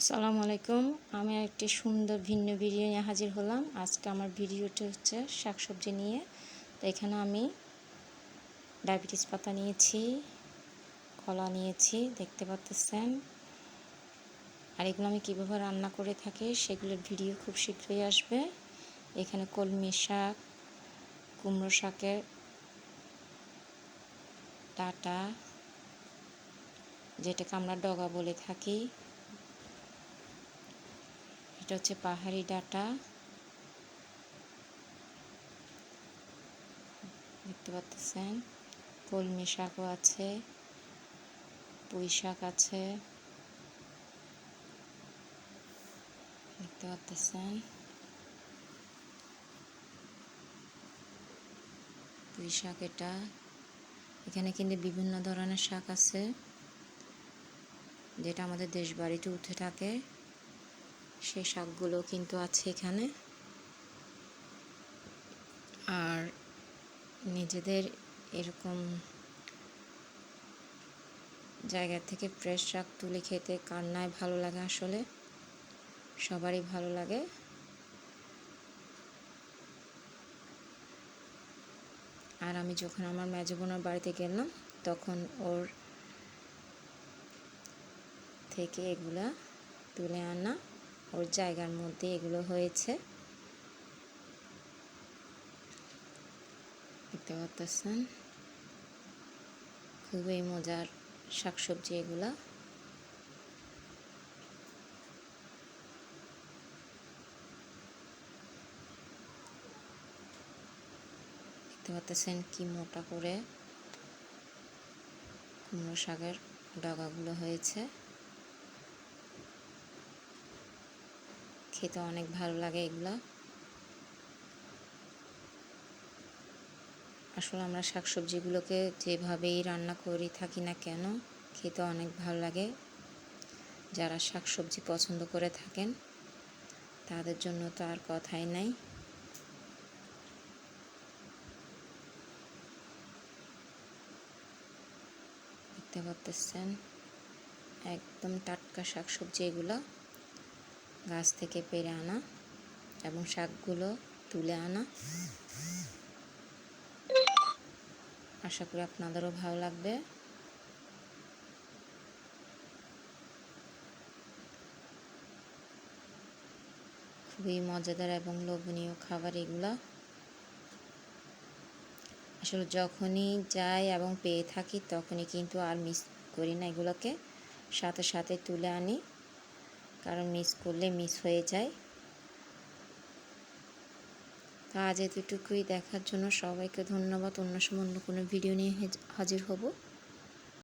আসসালামু আলাইকুম। আমি একটি সুন্দর ভিন্ন ভিডিও নিয়ে হাজির হলাম। আজকে আমার ভিডিওটা হচ্ছে শাকসবজি নিয়ে। তো এখানে আমি ডায়াবেটিস পাতা নিয়েছি, কলা নিয়েছি, দেখতে পাচ্ছেন। আর এগুলো আমি কীভাবে রান্না করে থাকি সেগুলোর ভিডিও খুব শীঘ্রই আসবে। এখানে কলমি শাক, কুমড়ো শাকের ডাঁটা, যেটাকে আমরা ডগা বলে থাকি, এটা হচ্ছে পাহাড়ি ডাঁটা, দেখতে পাচ্ছেন। কলমি শাকও আছে, পুঁই শাক আছে, দেখতে পাচ্ছেন। পুঁই শাক এটা। এখানে কিন্তু বিভিন্ন ধরনের শাক আছে, যেটা আমাদের দেশ বাড়িতে উঠে থাকে। সেই শাকগুলো কিন্তু আছে এখানে। আর নিজেদের এরকম জায়গা থেকে ফ্রেশ শাক তুলে খেতে কার না ভালো লাগে, আসলে সবারই ভালো লাগে। আর আমি যখন আমার মেজো বোনের বাড়িতে গেলাম তখন ওর থেকে এগুলা তুলে আনা, ওর জায়গার মধ্যে এগুলো হয়েছে, দেখতে পাচ্ছেন। খুবই মজার শাকসবজি এগুলা। দেখতে পাচ্ছেন কি মোটা করে কুমড়ো শাকের ডগাগুলো হয়েছে। খেতে অনেক ভালো লাগে এগুলা। আসলে আমরা শাকসবজিগুলোকে যেভাবেই রান্না করি থাকি না কেন, খেতে অনেক ভালো লাগে। যারা শাকসবজি পছন্দ করে থাকেন তাদের জন্য তো আর কথাই নাই। দেখতে পাচ্ছেন একদম টাটকা শাকসবজি এগুলো, গাছ থেকে পেড়ে আনা এবং শাকগুলো তুলে আনা। আশা করি আপনাদেরও ভালো লাগবে। খুবই মজাদার এবং লোভনীয় খাবার এগুলা। আসলে যখনই যাই এবং পেয়ে থাকি তখনই কিন্তু আর মিস করি না, এগুলোকে সাথে সাথে তুলে আনি, কারণ মিস করলে মিস হয়ে যায়। তো আজ এতটুকুই। দেখার জন্য সবাইকে ধন্যবাদ। অন্য সময় অন্য কোনো ভিডিও নিয়ে হাজির হব।